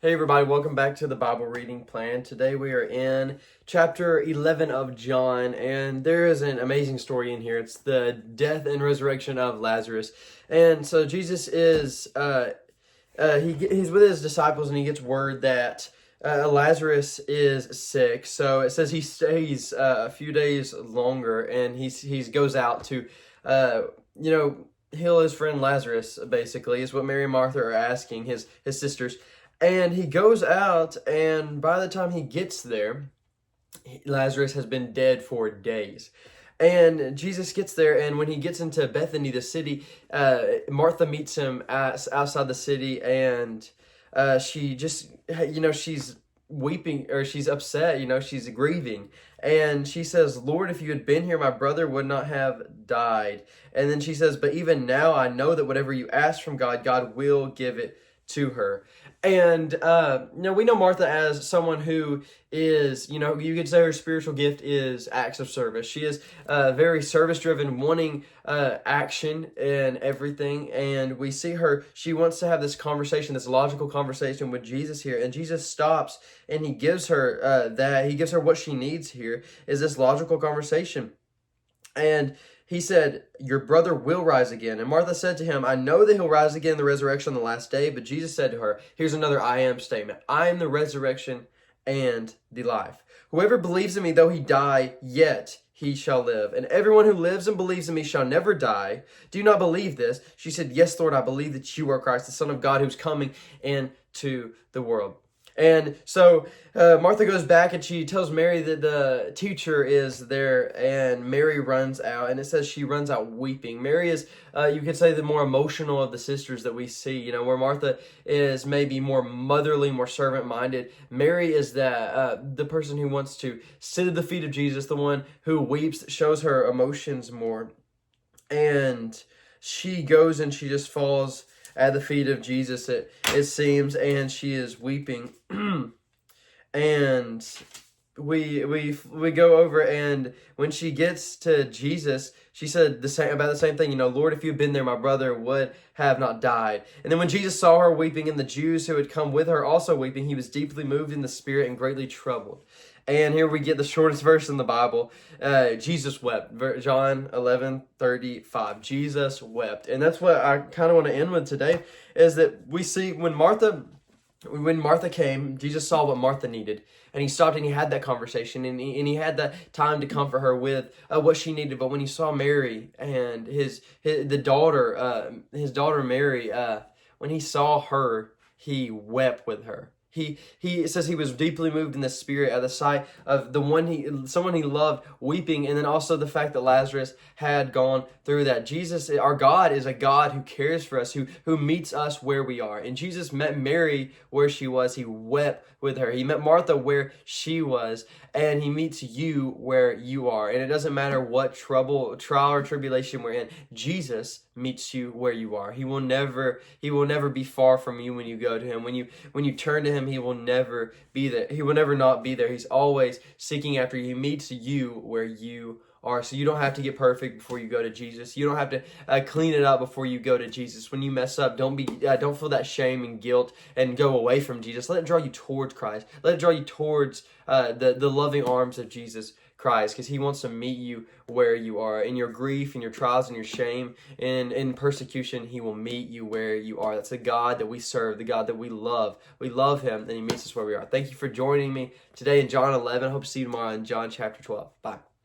Hey everybody, welcome back to the Bible reading plan. Today we are in chapter 11 of John, and there is an amazing story in here. It's the death and resurrection of Lazarus. And so Jesus is he's with his disciples, and he gets word that Lazarus is sick. So it says he stays a few days longer, and he goes out to uh, heal his friend Lazarus. Basically, is what Mary and Martha are asking his sisters. And he goes out, and by the time he gets there, Lazarus has been dead for days. And Jesus gets there, and when he gets into Bethany, the city, Martha meets him outside the city, and she just, she's weeping, or she's upset, she's grieving. And she says, Lord, if you had been here, my brother would not have died. And then she says, but even now I know that whatever you ask from God, God will give it to her. And we know Martha as someone who is, you could say her spiritual gift is acts of service. She is very service driven, wanting action and everything. And we see her, she wants to have this conversation, this logical conversation with Jesus here. And Jesus stops and he gives her he gives her what she needs here is this logical conversation. And he said, your brother will rise again. And Martha said to him, I know that he'll rise again in the resurrection on the last day. But Jesus said to her, here's another I am statement. I am the resurrection and the life. Whoever believes in me, though he die, yet he shall live. And everyone who lives and believes in me shall never die. Do you not believe this? She said, yes, Lord, I believe that you are Christ, the Son of God, who's coming into the world. And so Martha goes back and she tells Mary that the teacher is there, and Mary runs out, and it says she runs out weeping. Mary is, you could say, the more emotional of the sisters that we see, where Martha is maybe more motherly, more servant-minded. Mary is the person who wants to sit at the feet of Jesus, the one who weeps, shows her emotions more. And she goes and she just falls at the feet of Jesus, it seems, and she is weeping. And we go over, and when she gets to Jesus, she said the same thing, Lord, if you had been there, my brother would have not died. And then when Jesus saw her weeping, and the Jews who had come with her also weeping, he was deeply moved in the spirit and greatly troubled. And here we get the shortest verse in the Bible. Jesus wept. John 11:35. Jesus wept. And that's what I kind of want to end with today, is that we see when Martha came, Jesus saw what Martha needed, and he stopped and he had that conversation, and he had that time to comfort her with what she needed. But when he saw Mary and his daughter Mary, when he saw her, he wept with her. He says he was deeply moved in the spirit at the sight of someone he loved weeping, and then also the fact that Lazarus had gone through that. Jesus, our God, is a God who cares for us, who meets us where we are. And Jesus met Mary where she was. He wept with her. He met Martha where she was, and he meets you where you are. And it doesn't matter what trial or tribulation we're in. Jesus meets you where you are. He will never be far from you when you go to him. When you turn to him, he will never be there. He will never not be there. He's always seeking after you. He meets you where you are. So you don't have to get perfect before you go to Jesus. You don't have to clean it up before you go to Jesus. When you mess up, don't feel that shame and guilt and go away from Jesus. Let it draw you towards Christ. Let it draw you towards the loving arms of Jesus Christ, because he wants to meet you where you are. In your grief, in your trials, and your shame, and in persecution, he will meet you where you are. That's the God that we serve, the God that we love. We love him, and he meets us where we are. Thank you for joining me today in John 11. I hope to see you tomorrow in John chapter 12. Bye.